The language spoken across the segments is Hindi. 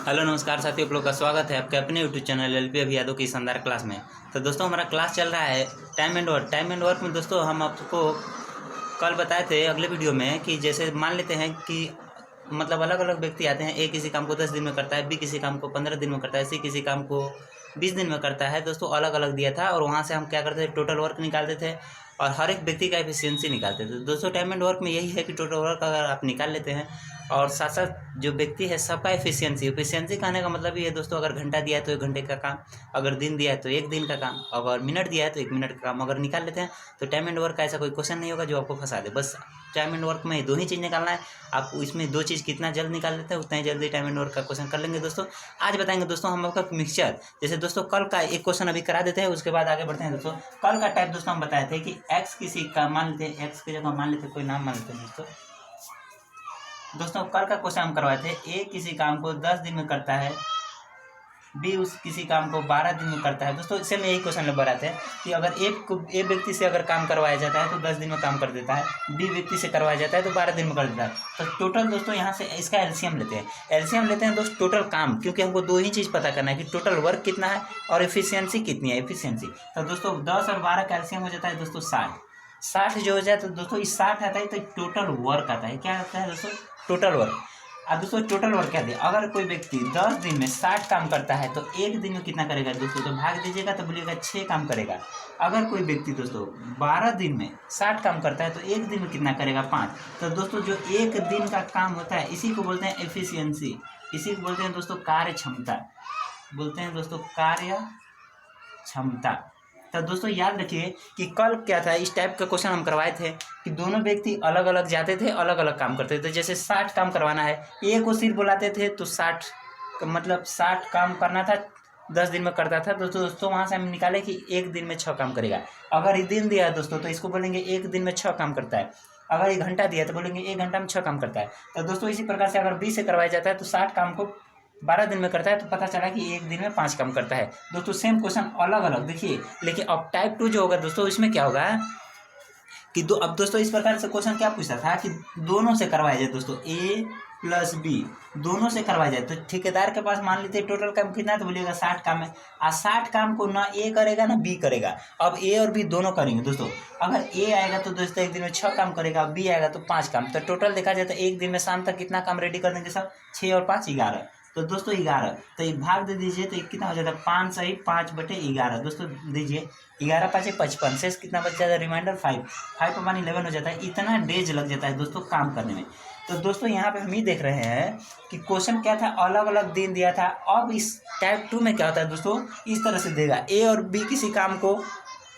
हेलो नमस्कार साथियों, आप लोग का स्वागत है आपके अपने यूट्यूब चैनल एलपी अभी यादव की शानदार क्लास में। तो दोस्तों हमारा क्लास चल रहा है टाइम एंड वर्क में। दोस्तों हम आपको कल बताए थे अगले वीडियो में कि जैसे मान लेते हैं कि मतलब अलग अलग व्यक्ति आते हैं। ए किसी काम को 10 दिन में करता है, बी किसी काम को 15 दिन में करता है, सी किसी काम को 20 दिन में करता है। दोस्तों अलग अलग दिया था और वहाँ से हम क्या करते थे, टोटल वर्क निकालते थे और हर एक व्यक्ति का एफिशिएंसी निकालते थे। दोस्तों टाइम एंड वर्क में यही है कि टोटल वर्क अगर आप निकाल लेते हैं और साथ साथ जो व्यक्ति है सबका एफिशिएंसी कहने का मतलब ये है दोस्तों, अगर घंटा दिया है तो 1 घंटे का काम, अगर दिन दिया है तो 1 दिन का काम, अगर मिनट दिया है तो 1 मिनट का काम अगर निकाल लेते हैं तो टाइम एंड वर्क का ऐसा कोई क्वेश्चन नहीं होगा जो आपको फंसा दे। बस टाइम एंड वर्क में 2 ही चीज़ निकालना है। आप इसमें 2 चीज़ कितना जल्द निकाल लेते हैं उतना ही जल्दी टाइम एंड वर्क का क्वेश्चन कर लेंगे। दोस्तों आज बताएंगे दोस्तों हम आपका मिक्सचर। जैसे दोस्तों कल का एक क्वेश्चन अभी करा देते हैं, उसके बाद आगे बढ़ते हैं। दोस्तों कल का टाइप दोस्तों हम बताए थे कि एक्स किसी का मान लेते हैं, एक्स की जगह मान लेते हैं कोई नाम मान लेते हैं। दोस्तों कल का क्वेश्चन हम करवाए थे, ए किसी काम को 10 दिन में करता है, बी उस किसी काम को 12 दिन में करता है। दोस्तों इससे में यही क्वेश्चन नंबर आते हैं कि अगर ए व्यक्ति से अगर काम करवाया जाता है तो 10 दिन में काम कर देता है, बी व्यक्ति से करवाया जाता है तो 12 दिन में कर देता है। तो टोटल दोस्तों यहाँ से इसका एलसीएम लेते हैं दोस्तों टोटल काम, क्योंकि हमको 2 ही चीज़ पता करना है कि टोटल वर्क कितना है और एफिशिएंसी कितनी है। एफिशिएंसी तो दोस्तों 10 और 12 का एलसीएम हो जाता है दोस्तों 60 जो हो जाए तो दोस्तों इस 60 आता है तो टोटल वर्क आता है। क्या आता है दोस्तों? Total work. अब दोस्तों टोटल वर्क क्या है, अगर कोई व्यक्ति 10 दिन में 60 काम करता है तो 1 दिन में कितना करेगा दोस्तों? तो भाग दीजिएगा तो बोलिएगा 6 काम करेगा। अगर कोई व्यक्ति दोस्तों 12 दिन में 60 काम करता है तो 1 दिन में कितना करेगा? 5। तो दोस्तों जो 1 दिन का काम होता है इसी को बोलते हैं एफिशिएंसी, इसी को बोलते हैं दोस्तों कार्य क्षमता, बोलते हैं दोस्तों कार्य क्षमता। तो दोस्तों याद रखिए कि कल क्या था, इस टाइप का क्वेश्चन हम करवाए थे कि दोनों व्यक्ति अलग अलग जाते थे, अलग अलग काम करते थे। जैसे 60 काम करवाना है, ए को सिर्फ बुलाते थे तो 60 मतलब 60 काम करना था, 10 दिन में करता था। दोस्तों वहाँ से हम निकाले कि 1 दिन में 6 काम करेगा। अगर ये दिन दिया है दोस्तों तो इसको बोलेंगे 1 दिन में 6 काम करता है। अगर 1 घंटा दिया तो बोलेंगे 1 घंटा में 6 काम करता है। तो दोस्तों इसी प्रकार से अगर 20 से करवाया जाता है तो 60 काम को 12 दिन में करता है तो पता चला कि 1 दिन में 5 काम करता है। दोस्तों सेम क्वेश्चन अलग अलग देखिए, लेकिन अब टाइप 2 जो होगा दोस्तों इसमें क्या होगा कि अब दोस्तों इस प्रकार से क्वेश्चन क्या पूछा था कि दोनों से करवाया जाए। दोस्तों ए प्लस बी दोनों से करवाया जाए तो ठेकेदार के पास मान लेते टोटल काम कितना है तो बोलिएगा 60 काम है। 60 काम को ना ए करेगा ना बी करेगा। अब ए और बी दोनों करेंगे। दोस्तों अगर ए आएगा तो दोस्तों 1 दिन में 6 काम करेगा, बी आएगा तो 5 काम। तो टोटल देखा जाए तो 1 दिन में शाम तक कितना काम रेडी कर देंगे सब? 6 और 5 11। तो दोस्तों 11 तो एक भाग दे दीजिए तो कितना हो जाता है? 5 सही 5/11। दोस्तों दीजिए 11 5 55, शेष कितना बच जाता है? रिमाइंडर 5 5 पर 11 हो जाता है। इतना डेज लग जाता है दोस्तों काम करने में। तो दोस्तों यहाँ पे हम ही देख रहे हैं कि क्वेश्चन क्या था, अलग अलग दिन दिया था। अब इस टाइप 2 में क्या होता है दोस्तों, इस तरह से देगा ए और बी किसी काम को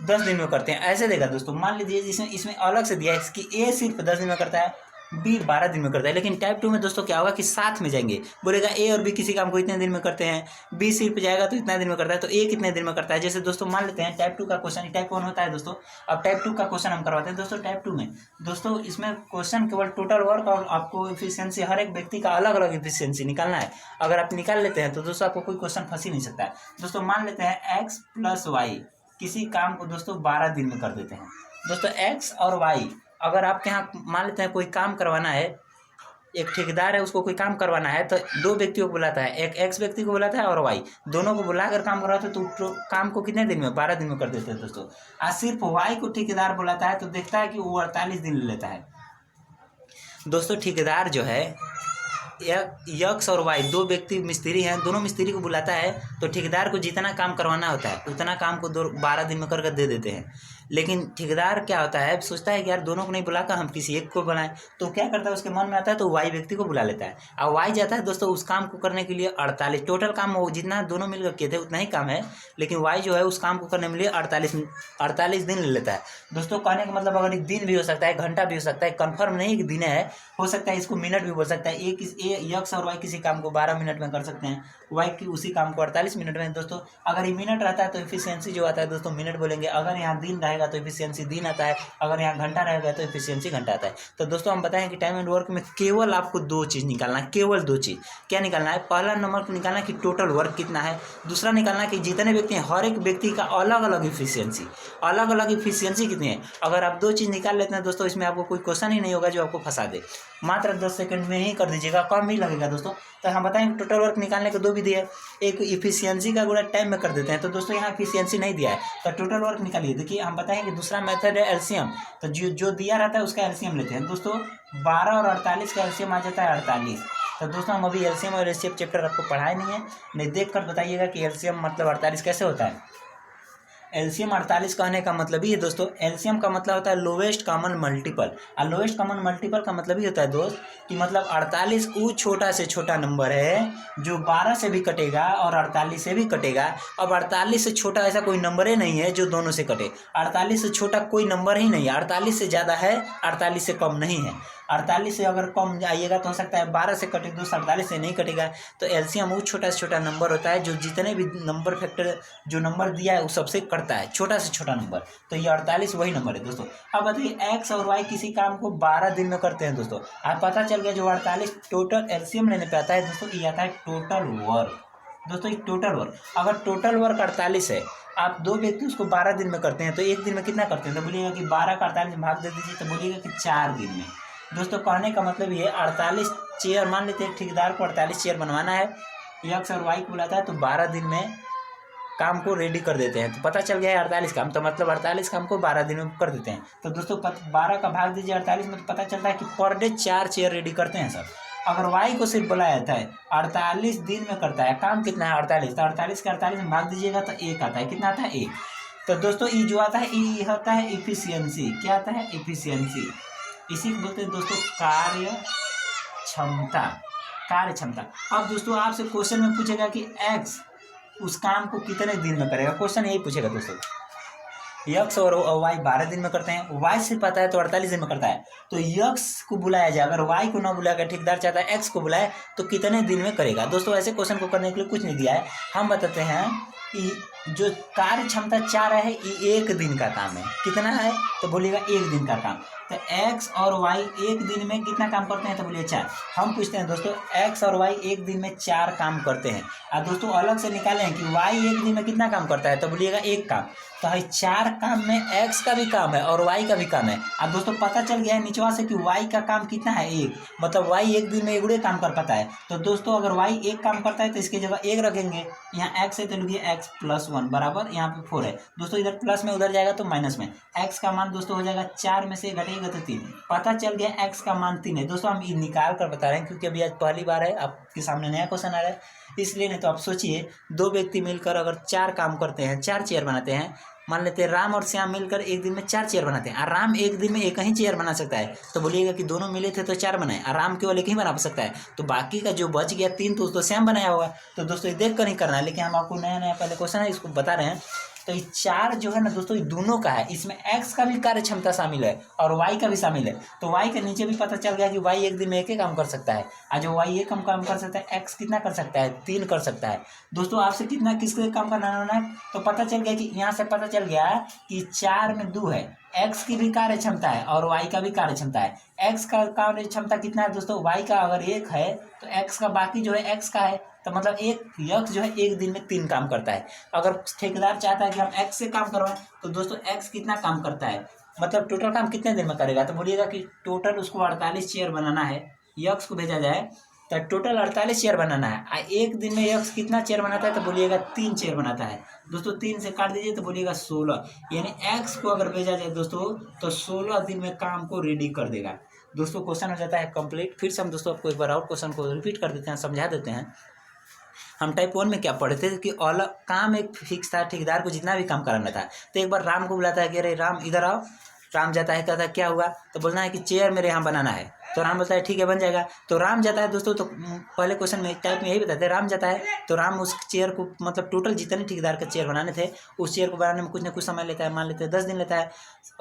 10 दिन में करते हैं, ऐसे देगा। दोस्तों मान लीजिए इसमें अलग से दिया है कि ए सिर्फ 10 दिन में करता है, बी 12 दिन में करता है। लेकिन टाइप 2 में दोस्तों क्या होगा कि साथ में जाएंगे, बोलेगा ए और बी किसी काम को इतने दिन में करते हैं, बी सिर्फ जाएगा तो इतना दिन में करता है, तो ए कितने दिन में करता है। जैसे दोस्तों मान लेते हैं टाइप 2 का क्वेश्चन टाइप 1 होता है दोस्तों। अब टाइप 2 का क्वेश्चन हम करवाते हैं दोस्तों टाइप 2 में। दोस्तों इसमें क्वेश्चन केवल टोटल वर्क और आपको एफिशिएंसी, हर एक व्यक्ति का अलग अलग एफिशिएंसी निकालना है। अगर आप निकाल लेते हैं तो दोस्तों आपको कोई क्वेश्चन फंस ही नहीं सकता है। दोस्तों मान लेते हैं एक्स प्लस वाई किसी काम को दोस्तों 12 दिन में कर देते हैं। दोस्तों एक्स और वाई अगर आपके यहाँ मान लेते हैं कोई काम करवाना है, एक ठेकेदार है उसको कोई काम करवाना है तो 2 व्यक्तियों को बुलाता है, एक एक्स व्यक्ति को बुलाता है और वाई दोनों को बुलाकर काम करवाते हैं तो काम को कितने दिन में? 12 दिन में कर देते हैं दोस्तों। आज सिर्फ वाई को ठेकेदार बुलाता है तो देखता है कि वो 48 दिन ले लेता है। दोस्तों ठेकेदार जो है यक्स और वाई 2 व्यक्ति मिस्त्री हैं, दोनों मिस्त्री को बुलाता है तो ठेकेदार को जितना काम करवाना होता है उतना काम को 12 दिन में करके दे देते हैं। लेकिन ठेकेदार क्या होता है, सोचता है कि यार दोनों को नहीं बुलाकर हम किसी एक को बुलाएं, तो क्या करता है उसके मन में आता है तो वाई व्यक्ति को बुला लेता है। और वाई जाता है दोस्तों उस काम को करने के लिए 48 टोटल काम वो जितना दोनों मिलकर किए थे उतना ही काम है, लेकिन वाई जो है उस काम को करने के लिए 48 दिन ले लेता है। दोस्तों कहने का मतलब अगर एक दिन भी हो सकता है, घंटा भी हो सकता है, कन्फर्म नहीं कि दिन है, हो सकता है इसको मिनट भी बोल सकता है। यक्स और वाई किसी काम को 12 मिनट में कर सकते हैं, वाई की उसी काम को 48 मिनट में। दोस्तों अगर ये मिनट रहता है तो एफिशिएंसी जो आता है दोस्तों मिनट बोलेंगे, अगर यहाँ दिन रहेगा तो इफिशियंसी दिन आता है, अगर यहाँ घंटा रहेगा तो इफिशियंसी घंटा आता है। तो दोस्तों हम बताएं कि टाइम एंड वर्क में केवल आपको दो चीज़ निकालना है, केवल दो चीज़। क्या निकालना है? पहला नंबर को निकालना है कि टोटल वर्क कितना है, दूसरा निकालना है कि जितने व्यक्ति हैं हर एक व्यक्ति का अलग अलग इफिशियंसी कितनी है। अगर आप दो चीज़ निकाल लेते हैं दोस्तों, इसमें आपको कोई क्वेश्चन ही नहीं होगा जो आपको फंसा दे। मात्र 10 सेकंड में ही कर दीजिएगा, कम ही लगेगा दोस्तों। तो हम बताएं टोटल वर्क निकालने के दो विधि है, एक इफिशियंसी का गुणा टाइम में कर देते हैं। तो दोस्तों यहाँ इफिशियंसी नहीं दिया है तो टोटल वर्क निकालिए। देखिए हम बताएं कि दूसरा मेथड है एलसीएम, तो जो दिया रहता है उसका एलसीएम लेते हैं दोस्तों। 12 और 48 का एलसीएम आ जाता है 48। तो दोस्तों हम अभी एलसीएम और एचसीएफ चैप्टर आपको पढ़ाए नहीं है, नहीं देख कर बताइएगा कि एलसीएम मतलब 48 कैसे होता है। एलसीएम 48 कहने का मतलब ही है दोस्तों, एलसीएम का मतलब होता है लोवेस्ट कॉमन मल्टीपल, और लोवेस्ट कॉमन मल्टीपल का मतलब ही होता है दोस्त कि मतलब 48 वो छोटा से छोटा नंबर है जो 12 से भी कटेगा और 48 से भी कटेगा। अब 48 से छोटा ऐसा कोई नंबर ही नहीं है जो दोनों से कटे, 48 से छोटा कोई नंबर ही नहीं है, 48 से ज़्यादा है, 48 से कम नहीं है। 48 से अगर कम आइएगा तो हो सकता है 12 से कटे, दोस्त 48 से नहीं कटेगा। तो एलसीएम वो छोटा से छोटा नंबर होता है जो जितने भी नंबर फैक्टर जो नंबर दिया है वो सबसे कटता है, छोटा से छोटा नंबर। तो ये 48 वही नंबर है दोस्तों। अब बताइए एक्स और वाई किसी काम को 12 दिन में करते हैं दोस्तों। आप पता चल गया जो 48 टोटल एलसीएम लेने पे आता है दोस्तों, ये आता है टोटल वर्क। दोस्तों ये टोटल वर्क, अगर टोटल वर्क 48 है, आप दो व्यक्ति उसको 12 दिन में करते हैं तो एक दिन में कितना करते हैं? तो बोलिएगा कि 12 का 48 में भाग दे दीजिए, तो बोलिएगा कि 4 दिन में। दोस्तों कहने का मतलब ये 48 चेयर, मान लेते हैं ठेकेदार को 48 चेयर बनवाना है, एक्स और वाई को बुलाता है तो 12 दिन में काम को रेडी कर देते हैं। तो पता चल गया है 48 काम, तो मतलब 48 काम को 12 दिन में कर देते हैं। तो दोस्तों 12 का भाग दीजिए 48 में, तो पता चलता है कि पर डे 4 चेयर रेडी करते हैं सर। अगर वाई को सिर्फ बुलाया जाता है 48 दिन में करता है, काम कितना है 48, तो 48 के 48 में भाग दीजिएगा तो 1 आता है। कितना आता है? 1। तो दोस्तों ये जो आता है ये होता है इफिशियंसी। क्या आता है? इफिशियंसी। इसी को बोलते हैं दोस्तों कार्य क्षमता। अब दोस्तों आपसे क्वेश्चन में पूछेगा कि एक्स उस काम को कितने दिन में करेगा, क्वेश्चन यही पूछेगा दोस्तों। यक्स और वाई 12 दिन में करते हैं, वाई से पता है तो 48 दिन में करता है, तो यक्स को बुलाया जाए, अगर वाई को ना बुलाकर ठेकेदार चाहता है एक्स को बुलाए तो कितने दिन में करेगा। दोस्तों ऐसे क्वेश्चन को करने के लिए कुछ नहीं दिया है, हम बताते हैं कि जो कार्य क्षमता 4 है ये 1 दिन का काम है। कितना है? तो बोलिएगा 1 दिन का काम। तो एक्स और वाई 1 दिन में कितना काम करते हैं? तो बोलिए 4। हम पूछते हैं दोस्तों एक्स और वाई 1 दिन में 4 काम करते हैं, और दोस्तों अलग से निकालें कि वाई 1 दिन में कितना काम करता है, तो बोलिएगा 1 काम। तो है 4 काम में एक्स का भी काम है और वाई का भी काम है। अब दोस्तों पता चल गया है निचवा से कि वाई का काम कितना है? 1, मतलब वाई 1 दिन में एगुड़े काम कर पाता है। तो दोस्तों अगर वाई 1 काम करता है तो इसकी जगह 1 रखेंगे, यहाँ एक्स है तो लिखिए एक्स प्लस 1 बराबर यहाँ पे 4 है दोस्तों, इधर प्लस में उधर जाएगा तो माइनस में। एक्स का मान दोस्तों हो जाएगा 4 में से घटेगा तो 3। पता चल गया एक्स का मान 3 है दोस्तों। हम ये निकाल कर बता रहे हैं क्योंकि अभी आज पहली बार है, आपके सामने नया क्वेश्चन आ रहा है इसलिए। नहीं तो आप सोचिए दो व्यक्ति मिलकर अगर 4 काम करते हैं, 4 चेयर बनाते हैं, मान लेते हैं राम और श्याम मिलकर 1 दिन में 4 चेयर बनाते हैं, और राम 1 दिन में 1 ही चेयर बना सकता है, तो बोलिएगा कि दोनों मिले थे तो 4 बनाए, और राम केवल 1 ही बना सकता है, तो बाकी का जो बच गया 3 तो श्याम बनाया होगा। तो दोस्तों ये देख कर नहीं करना है, लेकिन हम आपको नया पहले क्वेश्चन है इसको बता रहे हैं। तो ये 4 जो है ना दोस्तों ये दोनों का है, इसमें एक्स का भी कार्य क्षमता शामिल है और वाई का भी शामिल है। तो वाई के नीचे भी पता चल गया कि वाई 1 दिन में 1 ही काम कर सकता है, और जो वाई 1 काम कर सकता है एक्स कितना कर सकता है? 3 कर सकता है। दोस्तों आपसे कितना किसके काम करना है तो पता चल गया कि यहाँ से पता चल गया कि 4 में 2 है, एक्स की भी कार्य क्षमता है और वाई का भी कार्य क्षमता है। एक्स का कार्य क्षमता कितना है दोस्तों? वाई का अगर 1 है तो एक्स का बाकी जो है एक्स का है, तो मतलब यक्स जो है 1 दिन में 3 काम करता है। अगर ठेकेदार चाहता है कि हम एक्स से काम करवाएं तो दोस्तों एक्स कितना काम करता है, मतलब टोटल काम कितने दिन में करेगा, तो बोलिएगा कि टोटल उसको 48 चेयर बनाना है, यक्स को भेजा जाए तो टोटल 48 चेयर बनाना है। 1 दिन में यक्स कितना चेयर बनाता है, तो बोलिएगा 3 चेयर बनाता है दोस्तों। 3 से काट दीजिए तो बोलिएगा 16, यानी एक्स को अगर भेजा जाए दोस्तों तो 16 दिन में काम को रेडी कर देगा। दोस्तों क्वेश्चन हो जाता है कंप्लीट। फिर से हम दोस्तों आपको एक बार और क्वेश्चन को रिपीट कर देते हैं, समझा देते हैं। हम टाइप 1 में क्या पढ़े थे कि अलग काम एक फिक्स था, ठेकेदार को जितना भी काम कराना था। तो एक बार राम को बुलाता है कि अरे राम इधर आओ। राम जाता है, कहता है क्या हुआ, तो बोलना है कि चेयर मेरे यहाँ बनाना है। तो राम बोलता है ठीक है बन जाएगा। तो राम जाता है दोस्तों, तो पहले क्वेश्चन में टाइप में यही बताते हैं, राम जाता है तो राम उस चेयर को मतलब टोटल जितने ठेकेदार के चेयर बनाने थे उस चेयर को बनाने में कुछ ना कुछ समय लेता है, मान लेते हैं 10 दिन लेता है।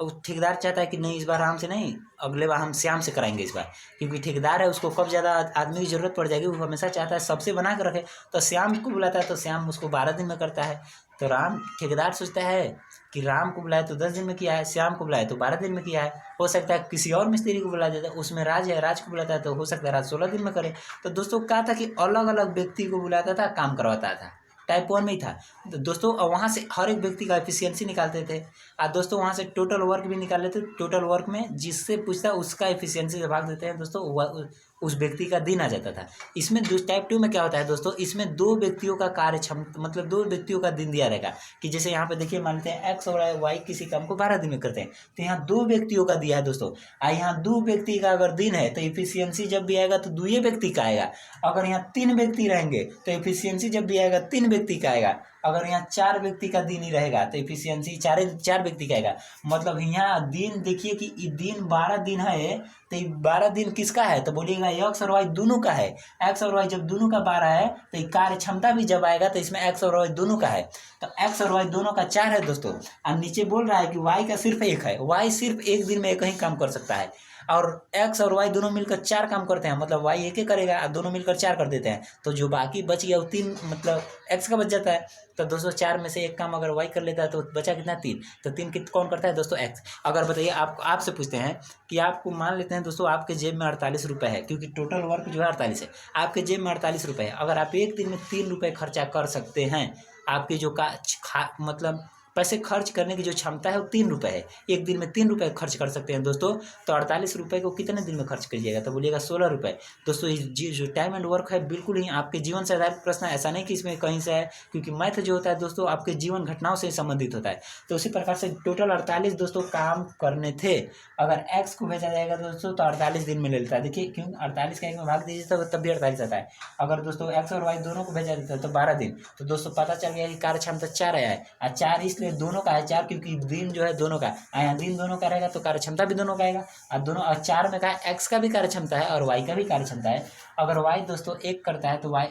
उस ठेकेदार चाहता है कि नहीं इस बार राम से नहीं, अगले बार हम श्याम से कराएंगे इस बार, क्योंकि ठेकेदार है उसको कब ज़्यादा आदमी की जरूरत पड़ जाएगी, वो हमेशा चाहता है सबसे बना कर रखे। तो श्याम को बुलाता है तो श्याम उसको 12 दिन में करता है। तो राम ठेकेदार सोचता है कि राम को बुलाया तो 10 दिन में किया है, श्याम को बुलाया तो 12 दिन में किया है। हो सकता है किसी और मिस्त्री को बुला देता है, उसमें राज है, राज को बुलाता है तो हो सकता है राज 16 दिन में करे। तो दोस्तों क्या था कि अलग अलग व्यक्ति को बुलाता था, काम करवाता था। टाइप 1 में ही था। तो दोस्तों वहाँ से हर एक व्यक्ति का एफिशिएंसी निकालते थे और दोस्तों वहाँ से टोटल वर्क भी निकाल लेते। टोटल वर्क में जिससे पूछता उसका एफिशिएंसी से भाग देते हैं दोस्तों, उस व्यक्ति का दिन आ जाता था। इसमें टाइप 2 में क्या होता है दोस्तों, इसमें 2 व्यक्तियों का कार्य क्षमता मतलब 2 व्यक्तियों का दिन दिया रहेगा कि जैसे यहाँ पे देखिए मान लेते हैं एक्स और वाई किसी काम को 12 दिन में करते हैं, तो यहाँ 2 व्यक्तियों का दिया है दोस्तों। यहाँ 2 व्यक्ति का अगर दिन है तो इफिशियंसी जब भी आएगा तो 2 व्यक्ति का आएगा। अगर यहाँ 3 व्यक्ति रहेंगे तो इफिशियंसी जब भी आएगा 3 व्यक्ति का आएगा। अगर यहाँ 4 व्यक्ति का दिन ही रहेगा तो इफिशियंसी 4 व्यक्ति का आएगा। मतलब यहाँ दिन देखिए कि दिन 12 दिन है तो 12 दिन किसका है, तो बोलिएगा एक्स और वाई दोनों का है। एक्स और वाई जब दोनों का 12 है तो कार्य क्षमता भी जब आएगा तो इसमें एक्स और वाई दोनों का है। तो एक्स और वाई दोनों का 4 है दोस्तों। और नीचे बोल रहा है कि वाई का सिर्फ 1 है। वाई सिर्फ एक दिन में एक ही काम कर सकता है और एक्स और वाई दोनों मिलकर 4 काम करते हैं। मतलब वाई एक करेगा और दोनों मिलकर 4 कर देते हैं। तो जो बाकी बच गया वो 3 मतलब एक्स का बच जाता है। तो दोस्तों 4 में से एक काम अगर वाई कर लेता है तो बचा कितना 3। तो 3 कौन करता है दोस्तों, एक्स। अगर बताइए आपसे पूछते हैं कि आपको मान लेते हैं दोस्तों आपके जेब में 48 रुपये है, क्योंकि टोटल वर्क जो है 48 है। आपके जेब में 48 रुपये है। अगर आप एक दिन में 3 रुपये खर्चा कर सकते हैं, आपकी जो मतलब पैसे खर्च करने की जो क्षमता है वो 3 रुपये है। एक दिन में 3 रुपये खर्च कर सकते हैं दोस्तों। तो 48 रुपये को कितने दिन में खर्च करिएगा, तो बोलिएगा 16 रुपये। दोस्तों जो टाइम एंड वर्क है बिल्कुल ही आपके जीवन से आधारित प्रश्न है, ऐसा नहीं कि इसमें कहीं से है, क्योंकि मैथ जो होता है दोस्तों आपके जीवन घटनाओं से संबंधित होता है। तो उसी प्रकार से टोटल 48 दोस्तों काम करने थे। अगर एक्स को भेजा जाएगा दोस्तों तो 48 दिन में ले लेता है। देखिए क्यों 48 का 1 में भाग दीजिए तब भी 48 आता है। अगर दोस्तों एक्स और वाई दोनों को भेजा देता है तो 12 दिन। तो दोस्तों पता चल गया कि कार्य क्षमता 4 आया है। और 4 इसलिए दोनों का है, 4 क्योंकि दिन जो है दोनों का। यहाँ दिन दोनों का रहेगा तो कार्य क्षमता भी दोनों का आएगा। और दोनों और 4 में का एक्स का भी कार्य क्षमता है और वाई का भी कार्य क्षमता है। अगर वाई दोस्तों 1 करता है तो वाई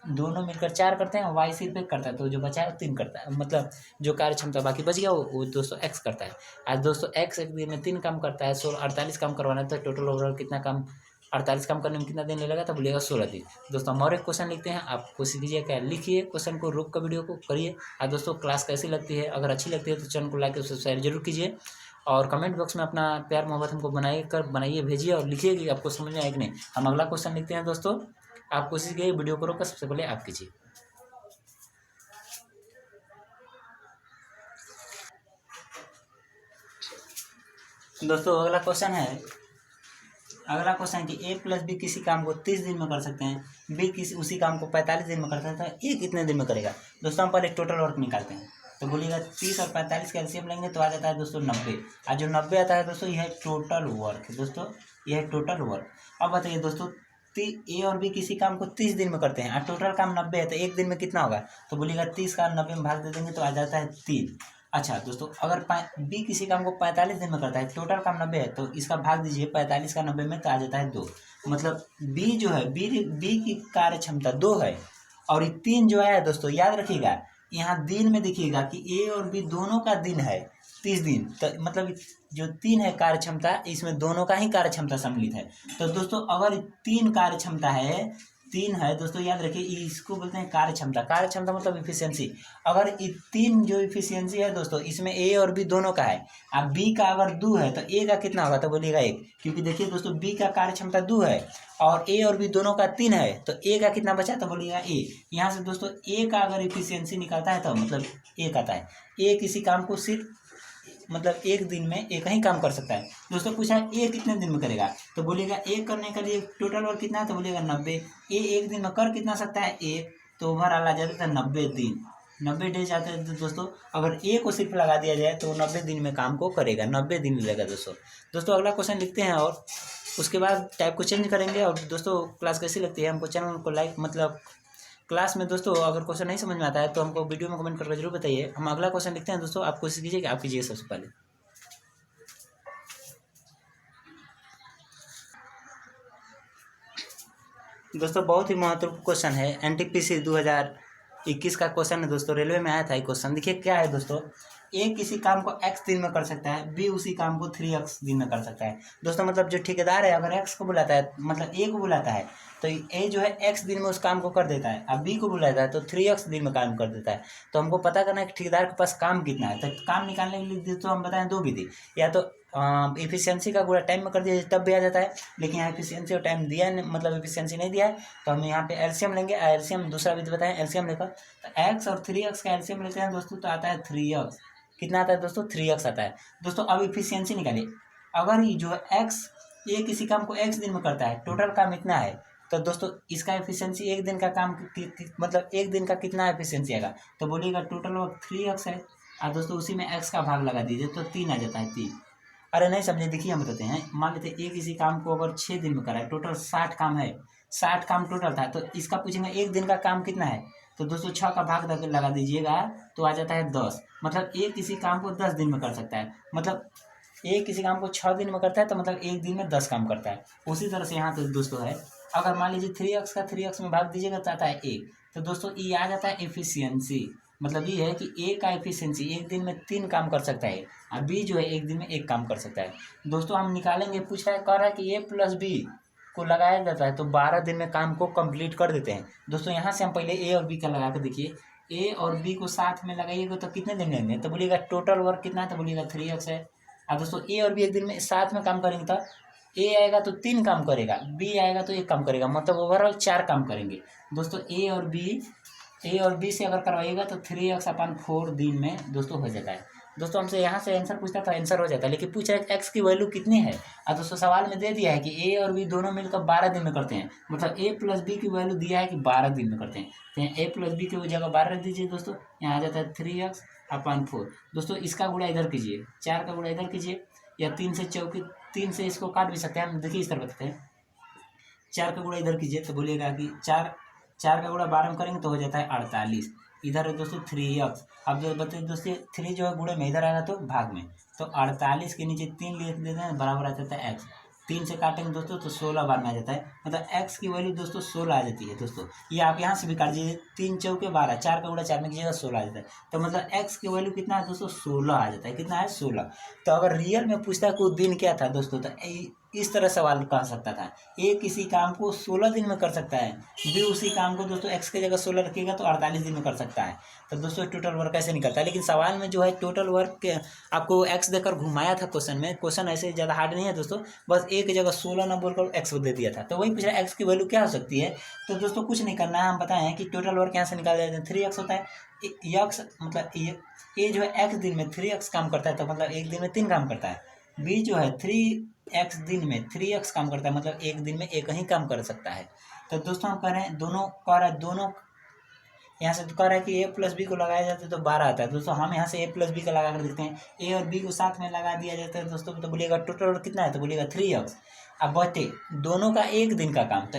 दोनों मिलकर 4 करते हैं, वाई सिर्फ 1 करता है तो जो बचा है 3 करता है। मतलब जो कार्य क्षमता बाकी बच गया वो दोस्तों एक्स करता है। आज दोस्तों एक्स एक दिन में 3 काम करता है, 48 काम करवाना है। तो टोटल ओवरऑल कितना काम 48 काम करने में कितना दिन लगेगा, तो बोलिएगा 16 दिन। दोस्तों हम और एक क्वेश्चन लिखते हैं, आप कोशिश कीजिए क्या लिखिए क्वेश्चन को, रोक कर वीडियो को करिए। और दोस्तों क्लास कैसी लगती है, अगर अच्छी लगती है तो चैनल को लाइक और सब्सक्राइब जरूर कीजिए। और कमेंट बॉक्स में अपना प्यार मोहब्बत हमको बनाइए भेजिए और लिखिए कि आपको समझ में आए कि नहीं। हम अगला क्वेश्चन लिखते हैं दोस्तों। आप कोशिश कीजिए वीडियो को रोक कर सबसे पहले आप कीजिए। दोस्तों अगला क्वेश्चन है कि ए प्लस बी किसी काम को 30 दिन में कर सकते हैं, बी उसी काम को 45 दिन में कर सकते हैं, ए कितने दिन में करेगा। दोस्तों हम पहले टोटल वर्क निकालते हैं। तो बोलिएगा 30 और 45 का एलसीएम लेंगे तो आ जाता है दोस्तों 90। और जो 90 आता है दोस्तों यह है टोटल वर्क। दोस्तों यह है टोटल वर्क। अब बताइए दोस्तों ए और बी किसी काम को 30 दिन में करते हैं और टोटल काम 90 है, तो एक दिन में कितना होगा, तो बोलिएगा 30 का 90 में भाग दे देंगे तो आ जाता है 3। अच्छा दोस्तों अगर बी किसी काम को 45 दिन में करता है, टोटल काम 90 है, तो इसका भाग दीजिए 45 का 90 में तो आ जाता है 2। मतलब बी जो है बी की कार्य क्षमता 2 है और ये 3 जो है दोस्तों याद रखिएगा यहाँ दिन में देखिएगा कि ए और बी दोनों का दिन है 30 दिन। तो मतलब जो 3 है कार्य क्षमता, इसमें दोनों का ही कार्य क्षमता सम्मिलित है। तो दोस्तों अगर 3 कार्य क्षमता है 3 है दोस्तों याद रखिए इसको बोलते हैं कार्य क्षमता। कार्य क्षमता मतलब इफिशियंसी। अगर 3 जो इफिशियंसी है दोस्तों इसमें ए और बी दोनों का है। अब बी का अगर 2 है तो ए का कितना होगा, तो बोलिएगा 1, क्योंकि देखिए दोस्तों बी का कार्य क्षमता 2 है और ए और बी दोनों का 3 है, तो ए का कितना बचा, तो बोलिएगा ए। यहाँ से दोस्तों ए का अगर इफिशियंसी निकालता है तो मतलब 1 आता है। ए किसी काम को सिर्फ मतलब एक दिन में एक ही काम कर सकता है। दोस्तों पूछा है ए कितने दिन में करेगा, तो बोलिएगा ए करने के लिए टोटल वर्क कितना है, तो बोलिएगा 90। ए एक दिन में कर कितना सकता है 1, तो ओवरऑल आ जाता है 90 दिन, 90 डेज आते हैं। तो दोस्तों अगर ए को सिर्फ लगा दिया जाए तो 90 दिन में काम को करेगा, 90 दिन लगेगा दोस्तों अगला क्वेश्चन लिखते हैं और उसके बाद टाइप को चेंज करेंगे। और दोस्तों क्लास कैसी लगती है हमको चैनल को लाइक मतलब क्लास में दोस्तों अगर क्वेश्चन नहीं समझ में आता है तो हमको वीडियो में कमेंट करके जरूर बताइए। हम अगला क्वेश्चन लिखते हैं दोस्तों, आप कोशिश कीजिए कि आप कीजिए सबसे पहले। दोस्तों बहुत ही महत्वपूर्ण क्वेश्चन है, एनटीपीसी 2021 का क्वेश्चन है दोस्तों, रेलवे में आया था ये क्वेश्चन। देखिए क्या है दोस्तों ए किसी काम को x दिन में कर सकता है, बी उसी काम को 3x दिन में कर सकता है। दोस्तों मतलब जो ठेकेदार है अगर x को बुलाता है, मतलब ए को बुलाता है, तो ए जो है x दिन में उस काम को कर देता है, अब बी को बुलाता है तो 3x दिन में काम कर देता है। तो हमको पता करना है कि ठेकेदार के पास काम कितना है। तो काम निकालने के लिए तो हम बताएं दो विधि, या तो एफिशिएंसी का गुणा टाइम में कर दिया तब भी आ जाता है, लेकिन यहाँ एफिशिएंसी और टाइम दिया है, मतलब एफिशिएंसी नहीं दिया है, तो हम यहाँ पे एलसीएम लेंगे। एलसीएम दूसरा विधि बताएं, एलसीएम लेकर तो x और 3x का एलसीएम लेते हैं दोस्तों, तो आता है 3x। कितना आता है दोस्तों? 3x आता है। दोस्तों अब एफिशिएंसी निकालिए, अगर ये जो x ये किसी काम को x दिन में करता है, टोटल काम इतना है, तो दोस्तों इसका एफिशिएंसी एक दिन का काम मतलब एक दिन का कितना एफिशिएंसी आएगा, तो बोलिएगा टोटल वर्क 3x है। और दोस्तों उसी में x का भाग लगा दीजिए तो 3 आ जाता है, 3। अरे नहीं समझे, देखिए हम बताते हैं। मान लेते हैं एक किसी काम को अगर 6 दिन में करा है, टोटल 60 काम है, 60 काम टोटल था, तो इसका पूछेंगे एक दिन का काम कितना है, तो दोस्तों 6 का भाग लगा दीजिएगा तो आ जाता है 10। मतलब एक किसी काम को 10 दिन में कर सकता है, मतलब एक किसी काम को 6 दिन में करता है, तो मतलब एक दिन में 10 काम करता है। उसी तरह से यहाँ तो दोस्तों है, अगर मान लीजिए 3x का 3x में भाग दीजिएगा तो आता है 1। तो दोस्तों ये आ जाता है एफिशिएंसी, मतलब ये है कि ए का एफिशिएंसी एक दिन में 3 काम कर सकता है, और बी जो है एक दिन में 1 काम कर सकता है। दोस्तों हम निकालेंगे, पूछ रहा है, कह रहा है कि ए प्लस बी को लगाया जाता है तो 12 दिन में काम को कंप्लीट कर देते हैं। दोस्तों यहाँ से हम पहले ए और बी का लगा कर देखिए, ए और बी को साथ में लगाइएगा तो कितने दिन लेंगे, तो बोलिएगा टोटल वर्क कितना है, तो बोलिएगा 3x है। अब दोस्तों ए और बी एक दिन में साथ में काम करेंगे तो ए आएगा तो 3 काम करेगा, बी आएगा तो 1 काम करेगा, मतलब ओवरऑल 4 काम करेंगे। दोस्तों ए और बी से अगर करवाइएगा तो 3x/4 दिन में दोस्तों हो जाता है। दोस्तों हमसे यहाँ से आंसर पूछता था, आंसर हो जाता है, लेकिन पूछ रहा है एक्स की वैल्यू कितनी है। और दोस्तों सवाल में दे दिया है कि ए और बी दोनों मिलकर 12 दिन में करते हैं, मतलब ए प्लस बी की वैल्यू दिया है कि 12 दिन में करते हैं, तो यहाँ ए प्लस बी की जगह 12 रख दीजिए दोस्तों, यहाँ आ जाता है 3x/4। दोस्तों इसका गुणा इधर कीजिए, 4 का गुणा इधर कीजिए, या 3 से इसको काट भी सकते हैं हम, देखिए इस तरह बताते हैं। 4 का गुणा इधर कीजिए तो बोलिएगा कि 4 का गुणा 12 में करेंगे तो हो जाता है 48। इधर है दोस्तों 3x। अब जो बताइए दोस्तों 3 जो है गुणे में, इधर आएगा तो भाग में, तो 48 के नीचे 3 लिख देते हैं, बराबर आ जाता है x। 3 से काटेंगे दोस्तों तो 16 बार में आ जाता है, मतलब x की वैल्यू दोस्तों 16 आ जाती है। दोस्तों ये आप यहाँ से भी काट दीजिए, 3 चौके 12, 4 का गुणा 4 में कीजिएगा 16 आ जाता है, तो मतलब x की वैल्यू कितना है दोस्तों 16 आ जाता है। कितना है? 16। तो अगर रियल में पूछता है कोई दिन क्या था दोस्तों, तो इस तरह सवाल कह सकता था, ए किसी काम को 16 दिन में कर सकता है, बी उसी काम को दोस्तों x की जगह 16 रखिएगा तो 48 दिन में कर सकता है। तो दोस्तों टोटल वर्क ऐसे निकलता है, लेकिन सवाल में जो है टोटल वर्क आपको x देकर घुमाया था क्वेश्चन में। क्वेश्चन ऐसे ज़्यादा हार्ड नहीं है दोस्तों, बस एक जगह 16 ना बोलकर x दे दिया था, तो वही पूछ रहा है x की वैल्यू क्या हो सकती है। तो दोस्तों कुछ नहीं करना है, हम बताएं कि टोटल वर्क यहाँ से निकाल देते हैं, 3x होता है, x मतलब ये जो है x दिन में 3x काम करता है, तो मतलब एक दिन में 3 काम करता है। बी जो है 3x दिन में 3x काम करता है, मतलब एक दिन में 1 ही काम कर सकता है। तो दोस्तों हम कह रहे हैं दोनों कह रहा है, दोनों यहाँ से कह रहा है कि a प्लस बी को लगाया जाता है तो 12 आता है। दोस्तों हम यहाँ से a प्लस बी का लगा कर देखते हैं, a और b को साथ में लगा दिया जाता है दोस्तों, तो बोलिएगा टोटल कितना है, तो बोलिएगा 3x। अब बटे दोनों का एक दिन का काम, तो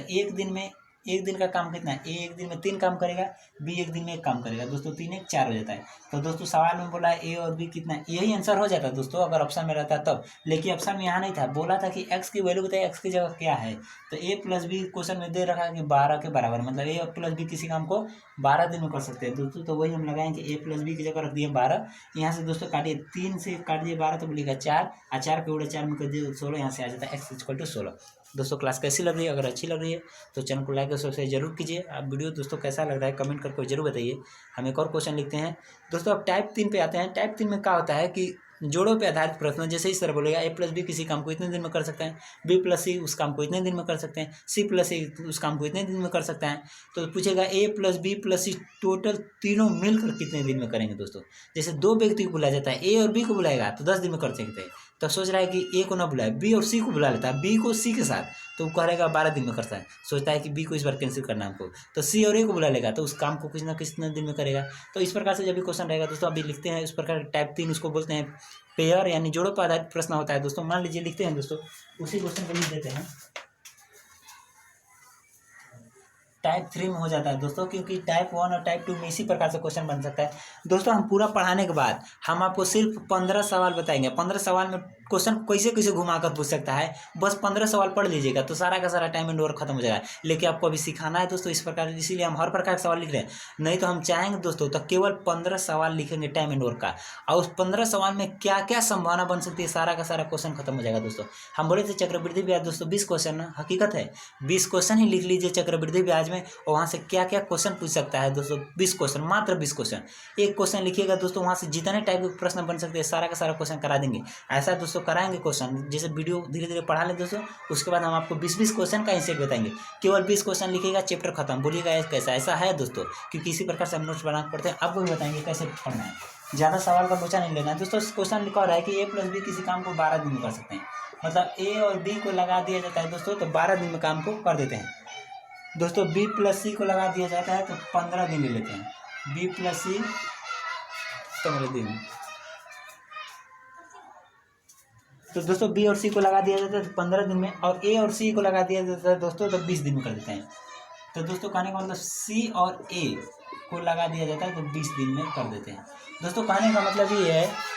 एक दिन का काम कितना है, a एक दिन में 3 काम करेगा, b एक दिन में 1 काम करेगा दोस्तों, 3 1 4 हो जाता है। तो दोस्तों सवाल में बोला है a और b कितना है, यही आंसर हो जाता है दोस्तों अगर ऑप्शन में रहता तब, लेकिन ऑप्शन में यहाँ नहीं था, बोला था कि x की वैल्यू बताइए, x की जगह क्या है, तो a प्लस बी क्वेश्चन में दे रखा है कि 12 के बराबर, मतलब a प्लस बी किसी काम को 12 दिन में कर सकते हैं दोस्तों। तो वही हम लगाएंगे, a प्लस बी की जगह रख दिए 12, यहाँ से दोस्तों काटिए, 3 से काट दिए 12 तो बोलिएगा 4, और 4 के उड़े 4 में कर दिए 16, यहाँ से आ जाता है x = 16। दोस्तों क्लास कैसी लग रही है, अगर अच्छी लग रही है तो चैनल को लाइक और सब्सक्राइब जरूर कीजिए। आप वीडियो दोस्तों कैसा लग रहा है कमेंट करके जरूर बताइए। हम एक और क्वेश्चन लिखते हैं दोस्तों। अब टाइप 3 पे आते हैं। टाइप 3 में क्या होता है कि जोड़ों पे आधारित प्रश्न, जैसे इस तरह बोलेगा a प्लस बी किसी काम को इतने दिन में कर सकते हैं, b प्लस सी उस काम को इतने दिन में कर सकते हैं, c प्लस ए उस काम को इतने दिन में कर सकता है। तो पूछेगा a plus B plus C total तीनों मिलकर कितने दिन में करेंगे दोस्तों। जैसे 2 व्यक्ति को बुलाया जाता है, a और b को बुलाएगा तो 10 दिन में कर सकते हैं, तो सोच रहा है कि a को ना बुलाए, b और c को बुला लेता है, b को c के साथ, तो वो करेगा 12 दिन में करता है। सोचता है कि b को इस बार कैंसिल करना है हमको, तो c और a को बुला लेगा तो उस काम को कितना कितने दिन में करेगा। तो इस प्रकार से जब भी क्वेश्चन रहेगा दोस्तों अभी लिखते हैं, इस प्रकार टाइप 3 उसको बोलते हैं पेयर, यानी जोड़ों पर आधारित प्रश्न होता है दोस्तों। मान लीजिए लिखते हैं दोस्तों, उसी क्वेश्चन को लिख देते हैं, टाइप 3 में हो जाता है दोस्तों, क्योंकि टाइप 1 और टाइप 2 में इसी प्रकार से क्वेश्चन बन सकता है दोस्तों। हम पूरा पढ़ाने के बाद हम आपको सिर्फ 15 सवाल बताएंगे। 15 सवाल में क्वेश्चन कैसे कैसे घुमा कर पूछ सकता है। बस 15 सवाल पढ़ लीजिएगा तो सारा का सारा टाइम एंड वर्क खत्म हो जाएगा। लेकिन आपको अभी सिखाना है दोस्तों इस प्रकार, इसीलिए हम हर प्रकार के सवाल लिख रहे हैं। नहीं तो हम चाहेंगे दोस्तों तो केवल 15 सवाल लिखेंगे टाइम एंड वर्क का, और उस 15 सवाल में क्या क्या संभावना बन सकती है सारा का सारा क्वेश्चन खत्म हो जाएगा दोस्तों। हम बोले थे चक्रवृद्धि ब्याज दोस्तों 20 क्वेश्चन, हकीकत है 20 क्वेश्चन ही लिख लीजिए चक्रवृद्धि ब्याज में, और वहाँ से क्या क्या क्वेश्चन पूछ सकता है दोस्तों। 20 क्वेश्चन, मात्र 20 क्वेश्चन। एक क्वेश्चन लिखिएगा दोस्तों, वहाँ से जितने टाइप के प्रश्न बन सकते हैं सारा का सारा क्वेश्चन करा देंगे। ऐसा दोस्तों कराएंगे क्वेश्चन, जैसे वीडियो धीरे धीरे पढ़ा लें दोस्तों, उसके बाद हम आपको 20-20 क्वेश्चन का आंसर बताएंगे। केवल 20 क्वेश्चन लिखिएगा, चैप्टर खत्म। बोलिएगा कैसा, ऐसा है दोस्तों, क्योंकि इसी प्रकार से हम नोट्स बना पढ़ते हैं। आपको भी बताएंगे कैसे पढ़ना है, ज़्यादा सवाल का बोझा नहीं लेना है दोस्तों। क्वेश्चन लिखा रहा है कि A+B किसी काम को 12 दिन में कर सकते हैं, मतलब A और B को लगा दिया जाता है दोस्तों तो 12 दिन में काम को कर देते हैं दोस्तों। B+C को लगा दिया जाता है तो 15 दिन ले लेते हैं। B+C 15 दिन। तो दोस्तों B और C को लगा दिया जाता है तो 15 दिन में, और A और C को लगा दिया जाता है दोस्तों तो 20 दिन में कर देते हैं। तो दोस्तों कहने का मतलब C और A को लगा दिया जाता है तो 20 दिन में कर देते हैं दोस्तों। कहने का मतलब ये है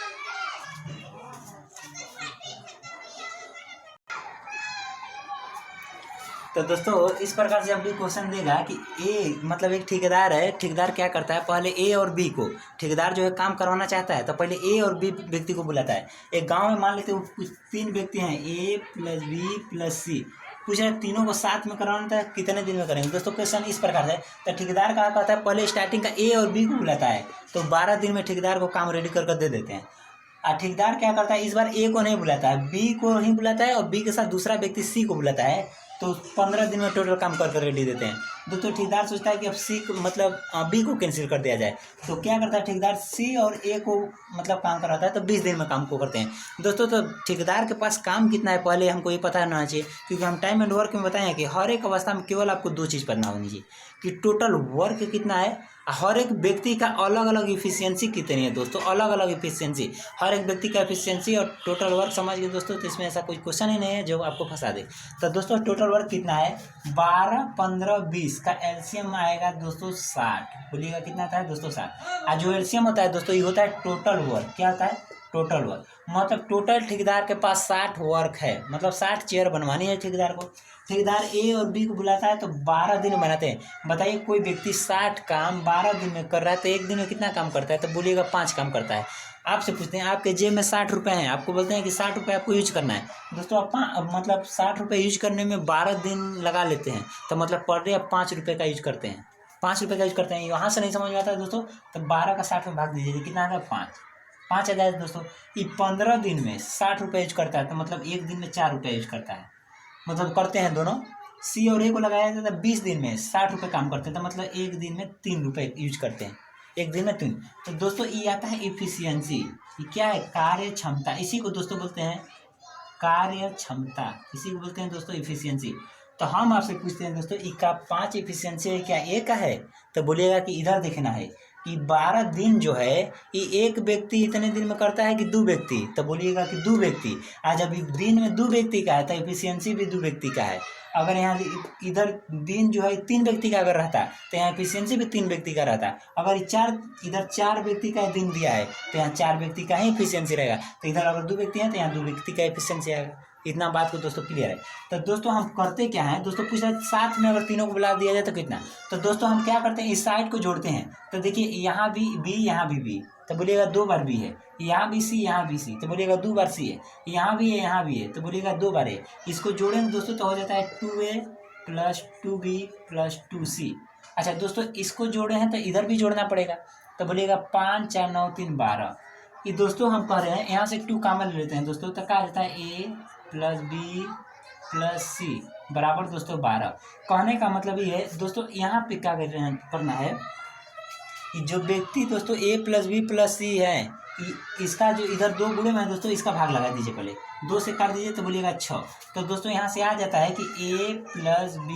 तो दोस्तों इस प्रकार से अभी क्वेश्चन देगा कि ए मतलब एक ठेकेदार है, ठेकेदार क्या करता है, पहले ए और बी को, ठेकेदार जो है काम करवाना चाहता है तो पहले ए और बी व्यक्ति को बुलाता है। एक गांव में मान लेते हो कुछ 3 व्यक्ति हैं, A+B+C, पूछ रहे तीनों को साथ में करवाना था, कितने दिन में करेंगे दोस्तों। क्वेश्चन इस प्रकार है। तो ठेकेदार क्या कहता है, पहले स्टार्टिंग का ए और बी को बुलाता है तो 12 दिन में ठेकेदार को काम रेडी कर दे देते हैं। और ठेकेदार क्या करता है, इस बार ए को नहीं बुलाता है, बी को ही बुलाता है, और बी के साथ दूसरा व्यक्ति सी को बुलाता है तो 15 दिन में टोटल काम कर रेडी देते हैं दोस्तों। ठेकेदार सोचता है कि अब सी को मतलब बी को कैंसिल कर दिया जाए, तो क्या करता है ठेकेदार सी और ए को मतलब काम कराता है तो 20 दिन में काम को करते हैं दोस्तों। तो ठेकेदार के पास काम कितना है पहले हमको ये पता होना चाहिए, क्योंकि हम टाइम एंड वर्क में बताए हैं कि हर एक अवस्था में केवल आपको 2 चीज़ पता होनी चाहिए कि टोटल वर्क कितना है, हर एक व्यक्ति का अलग अलग इफिशियंसी कितनी है दोस्तों, अलग अलग इफिशियंसी, हर एक व्यक्ति का इफिशियंसी और टोटल वर्क समझ गए दोस्तों। तो इसमें ऐसा कोई क्वेश्चन ही नहीं है जो आपको फंसा दे। तो दोस्तों टोटल वर्क कितना है, 12, 15, 20 का एलसीएम आएगा दोस्तों 60। बोलिएगा कितना आता है दोस्तों 60। और जो एलसीएम होता है दोस्तों ये होता है टोटल वर्क। क्या होता है, टोटल वर्क, मतलब टोटल ठेकेदार के पास 60 वर्क है, मतलब 60 चेयर बनवानी है ठेकेदार को। ठेकेदार ए और बी को बुलाता है तो 12 दिन में बनाते हैं। बताइए कोई व्यक्ति 60 काम 12 दिन में कर रहा है तो एक दिन में कितना काम करता है, तो बोलिएगा 5 काम करता है। आपसे पूछते हैं आपके जेब में 60 रुपये हैं, आपको बोलते हैं कि 60 रुपये आपको यूज करना है दोस्तों। आप मतलब 60 रुपये यूज करने में 12 दिन लगा लेते हैं, तो मतलब पर डे आप 5 रुपये का यूज करते हैं, 5 रुपये का यूज करते हैं। यहाँ से नहीं समझ में आता है दोस्तों, तो 12 का 60 में भाग दीजिए, कितना आता है 5 आ जाए दोस्तों। ये 15 दिन में 60 रुपये यूज करता है तो मतलब एक दिन में 4 रुपये यूज करता है, मतलब करते हैं दोनों। सी और ए को लगाया जाता है 20 दिन में 60 रुपये काम करते हैं तो मतलब एक दिन में 3 रुपये यूज करते हैं, एक दिन में 3। तो दोस्तों ये आता है इफिशियंसी। ये क्या है, कार्य क्षमता, इसी को दोस्तों बोलते हैं कार्य क्षमता, इसी को बोलते हैं दोस्तों इफिशियंसी। तो हम आपसे पूछते हैं दोस्तों इसका 5 इफिशियंसी है, क्या ए का है, तो बोलिएगा कि इधर देखना है कि 12 दिन जो है ये एक व्यक्ति इतने दिन में करता है कि 2 व्यक्ति, तो बोलिएगा कि 2 व्यक्ति। आज अभी दिन में 2 व्यक्ति का है तो इफिशियंसी भी 2 व्यक्ति का है। अगर यहाँ इधर दिन जो है 3 व्यक्ति का अगर रहता तो यहाँ इफिशियंसी भी 3 व्यक्ति का रहता। अगर इधर 4 व्यक्ति का दिन दिया है तो यहाँ 4 व्यक्ति का ही इफिशियंसी रहेगा। तो इधर अगर 2 व्यक्ति हैं तो यहाँ 2 व्यक्ति का इफिशियंसी आएगा। इतना बात को दोस्तों क्लियर है। तो दोस्तों हम करते क्या है दोस्तों, पूछ रहे साथ में अगर तीनों को बुला दिया जाए तो कितना, तो दोस्तों हम क्या करते हैं इस साइड को जोड़ते हैं। तो देखिए यहाँ भी बी, यहाँ भी बी, तो बोलिएगा 2 बार बी है, यहाँ भी सी, यहाँ भी सी, तो बोलिएगा 2 बार सी है, यहाँ भी है, यहाँ भी है, तो बोलिएगा 2 बार है। इसको जोड़ेंगे दोस्तों तो हो जाता है 2A + 2B + 2C। अच्छा दोस्तों इसको जोड़े हैं तो इधर भी जोड़ना पड़ेगा, तो बोलिएगा 5, 4, 9, 3, 12। ये दोस्तों हम कह रहे हैं यहाँ से 2 कॉमन ले लेते हैं दोस्तों, तो क्या आ जाता है A + B + C बराबर दोस्तों 12। कहने का मतलब ये है दोस्तों, यहाँ पे क्या करना है कि जो व्यक्ति दोस्तों A + B + C है इसका जो इधर 2 गुणे में है दोस्तों, इसका भाग लगा दीजिए, पहले 2 से काट दीजिए तो बोलिएगा 6। तो दोस्तों यहाँ से आ जाता है कि A + B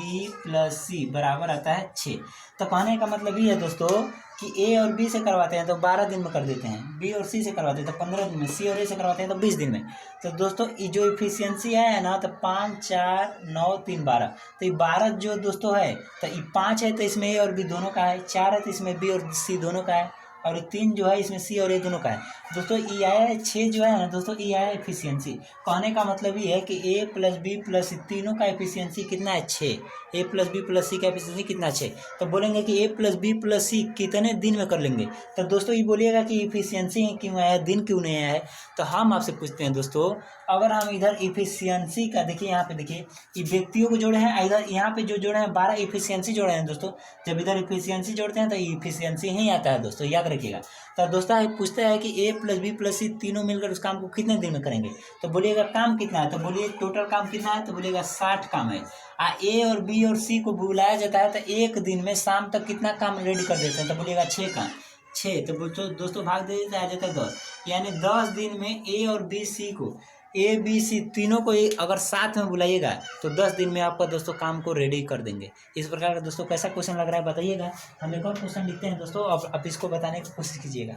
+ C बराबर आता है 6। तो कहने का मतलब ये है दोस्तों कि A और B से करवाते हैं तो 12 दिन में कर देते हैं, B और C से करवाते हैं तो 15 दिन में, C और A से करवाते हैं तो 20 दिन में। तो दोस्तों ये जो इफिशियंसी है ना, तो 5, 4, 9, 3, 12, तो ये 12 जो दोस्तों है तो ये 5 है तो इसमें A और B दोनों का है, 4 है तो इसमें B और C दोनों का है, और 3 जो है इसमें सी और ए दोनों का है। दोस्तों ई आया है 6 जो है ना दोस्तों, ई आया है एफिशिएंसी। कहने का मतलब ये है कि ए प्लस बी प्लस सी तीनों का एफिशिएंसी कितना है 6। ए प्लस बी प्लस सी का एफिशिएंसी कितना 6। तो बोलेंगे कि ए प्लस बी प्लस सी कितने दिन में कर लेंगे। तो दोस्तों ये बोलिएगा कि एफिशिएंसी क्यों आया, दिन क्यों नहीं आया है। तो हम आपसे पूछते हैं दोस्तों, अगर हम इधर एफिशिएंसी का देखिए, यहाँ पे देखिए ये व्यक्तियों को जोड़े हैं, इधर यहाँ पे जो जोड़े हैं 12 एफिशिएंसी जोड़े हैं दोस्तों। जब इधर एफिशिएंसी जोड़ते हैं तो एफिशिएंसी ही आता है दोस्तों, याद रखिएगा। तो दोस्तों पूछता है कि ए प्लस बी प्लस सी तीनों मिलकर उस काम को कितने दिन में करेंगे। तो बोलिएगा काम कितना है, तो बोलिए टोटल काम कितना है, तो बोलिएगा 60 काम है। ए और बी और सी को बुलाया जाता है तो एक दिन में शाम तक कितना काम रेडी कर देते हैं, तो बोलिएगा 6 काम। 6 तो दोस्तों भाग दे देते आ जाता है 10, यानी 10 दिन में ए और बी सी को, ए बी सी तीनों को अगर साथ में बुलाइएगा तो 10 दिन में आपका दोस्तों काम को रेडी कर देंगे। इस प्रकार का दोस्तों कैसा क्वेश्चन लग रहा है बताइएगा। हम एक और क्वेश्चन लिखते हैं दोस्तों, अब आप इसको बताने की कोशिश कीजिएगा।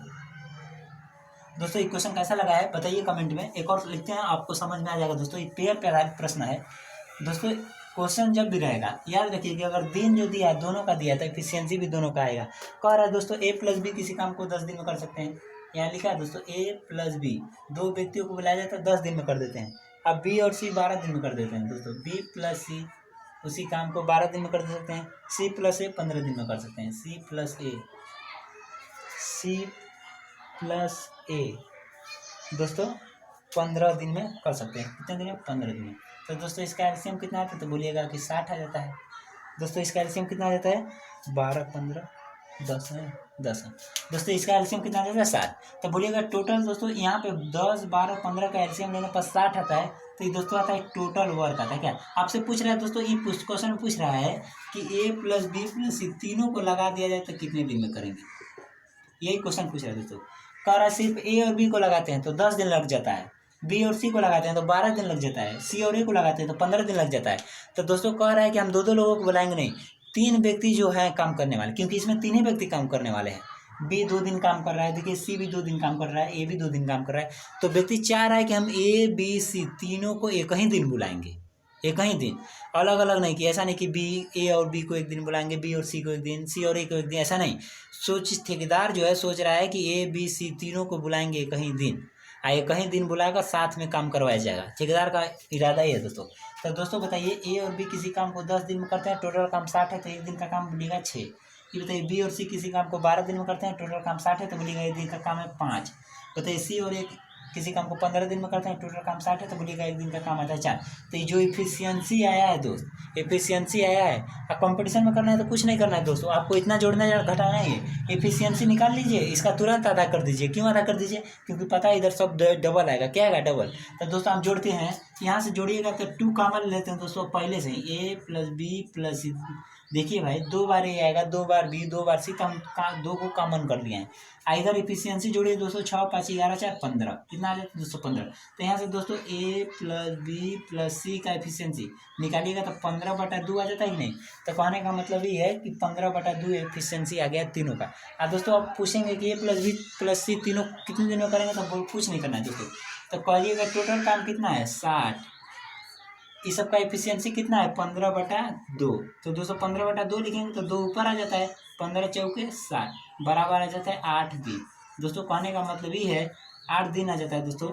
दोस्तों ये क्वेश्चन कैसा लगा है बताइए कमेंट में। एक और लिखते हैं, आपको समझ में आ जाएगा दोस्तों। ये पेयर पे आधारित प्रश्न है दोस्तों। क्वेश्चन जब भी रहेगा याद रखिए कि अगर दिन जो दिया है दोनों का दिया है तो एफिशिएंसी भी दोनों का आएगा। कह रहा है दोस्तों ए प्लस बी किसी काम को 10 दिन में कर सकते हैं। यहाँ लिखा है दोस्तों ए प्लस बी, 2 व्यक्तियों को बुलाया जाता है 10 दिन में कर देते हैं। अब बी और सी 12 दिन में कर देते हैं दोस्तों। बी प्लस सी उसी काम को 12 दिन में कर सकते हैं। सी प्लस ए 15 दिन में कर सकते हैं। सी प्लस ए दोस्तों 15 दिन में कर सकते हैं। कितने दिन में, 15 दिन में। तो दोस्तों इसका एलसीएम कितना आता है, तो बोलिएगा कि 60 आ जाता है। दोस्तों इसका एलसीएम कितना आ जाता है, 12 15 10 है 10 है। दोस्तों इसका एलसीएम कितना आ जाता है 7। तो बोलिएगा टोटल दोस्तों यहाँ पे 10 12 15 का एलसीएम लेने पर 60 आता है। तो ये दोस्तों आता है टोटल वर्क आता है। क्या आपसे पूछ रहा है दोस्तों, ये क्वेश्चन पूछ रहा है कि ए प्लस बी प्लस सी तीनों को लगा दिया जाए तो कितने दिन में करेंगे, यही क्वेश्चन पूछ रहा है दोस्तों। कह रहा है सिर्फ ए और बी को लगाते हैं तो 10 दिन लग जाता है, बी और सी को लगाते हैं तो 12 दिन लग जाता है, सी और ए को लगाते हैं तो 15 दिन लग जाता है। तो दोस्तों कह रहा है कि हम 2 लोगों को बुलाएंगे नहीं, 3 व्यक्ति जो है काम करने वाले, क्योंकि इसमें 3 ही व्यक्ति काम करने वाले हैं। बी 2 दिन काम कर रहा है, देखिए सी भी 2 दिन काम कर रहा है, ए भी 2 दिन काम कर रहा है। तो व्यक्ति चाह रहा है कि हम ए बी सी तीनों को एक ही दिन बुलाएंगे, एक ही दिन, अलग अलग नहीं। कि ऐसा नहीं कि बी ए और बी को एक दिन बुलाएंगे, बी और सी को एक दिन, सी और ए को एक दिन, ऐसा नहीं। ठेकेदार जो है सोच रहा है कि ए बी सी तीनों को बुलाएंगे एक ही दिन, एक ही दिन बुलाकर साथ में काम करवाया जाएगा। ठेकेदार का इरादा ही है दोस्तों। तो दोस्तों बताइए ए और बी किसी काम को 10 दिन में करते हैं, टोटल काम 60 है, तो एक दिन का काम बोलिएगा 6। ये बताइए बी और सी किसी काम को 12 दिन में करते हैं, टोटल काम 60 है, तो बोलिएगा एक दिन का काम है 5। बताइए सी और ए किसी काम को 15 दिन में करते हैं, टोटल काम 60 है, तो बोलिएगा एक दिन का काम आता है 4। तो ये जो एफिशिएंसी आया है दोस्त, एफिशिएंसी आया है। अब कंपटीशन में करना है तो कुछ नहीं करना है दोस्तों, आपको इतना जोड़ना है घटाना है। एफिशिएंसी निकाल लीजिए, इसका तुरंत अदा कर दीजिए। क्यों अदा कर दीजिए, क्योंकि पता है इधर सब डबल आएगा। क्या आएगा, डबल। तो दोस्तों हम जोड़ते हैं, यहाँ से जोड़िएगा तो 2 कॉमन लेते हैं दोस्तों पहले से ही। ए प्लस बी प्लस सी, देखिए भाई 2 बार ए आएगा, 2 बार बी 2 बार सी, तो हम 2 को कॉमन कर दिए हैं। इधर एफिशिएंसी जोड़िए दोस्तों, 6 5 11 4 15, कितना आ जाता है दोस्तों 15। तो यहाँ से दोस्तों ए प्लस बी प्लस सी का एफिशिएंसी निकालिएगा तो 15/2 आ जाता है कि नहीं। तो कहने का मतलब ये है कि 15/2 एफिशिएंसी आ गया तीनों का। अब दोस्तों आप पूछेंगे कि ए प्लस बी प्लस सी तीनों कितने दिन में करेंगे, तो कुछ नहीं करना है दोस्तों। तो कहिएगा टोटल काम कितना है 60, इस सब का एफिशिएंसी कितना है 15/2। तो दोस्तों 15/2 लिखेंगे तो 2 ऊपर आ जाता है, 15 चौके 60 बराबर आ जाता है 8 दिन। दोस्तों कहने का मतलब ये है 8 दिन आ जाता है दोस्तों।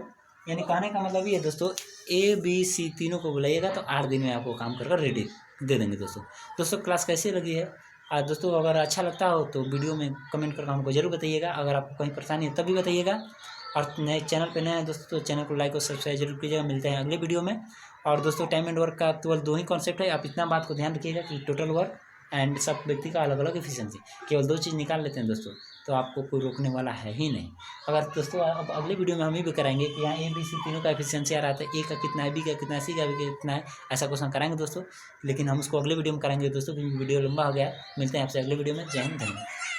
यानी कहने का मतलब ये है दोस्तों, ए बी सी तीनों को बुलाइएगा तो 8 दिन में आपको काम कर रेडी दे देंगे दोस्तों क्लास कैसी लगी है। दोस्तों अगर अच्छा लगता हो तो वीडियो में कमेंट करके हमको जरूर बताइएगा। अगर आपको कहीं परेशानी है तभी बताइएगा। और नए चैनल पे नए हैं दोस्तों तो चैनल को लाइक और सब्सक्राइब जरूर कीजिएगा। मिलते हैं अगले वीडियो में। और दोस्तों टाइम एंड वर्क का केवल 2 ही कॉन्सेप्ट है, आप इतना बात को ध्यान रखिएगा कि टोटल वर्क एंड सब व्यक्ति का अलग अलग एफिशिएंसी, केवल 2 चीज़ निकाल लेते हैं दोस्तों, तो आपको कोई रोकने वाला है ही नहीं। अगर दोस्तों अब अगले वीडियो में हम भी कराएंगे कि यहाँ ए बी सी तीनों का एफिशिएंसी आ रहा था, ए का कितना है, बी का कितना है, सी का भी कितना है, ऐसा क्वेश्चन कराएंगे दोस्तों। लेकिन हम उसको अगले वीडियो में कराएंगे दोस्तों, क्योंकि वीडियो लंबा हो गया। मिलते हैं आपसे अगले वीडियो में। जय हिंद, धन्यवाद।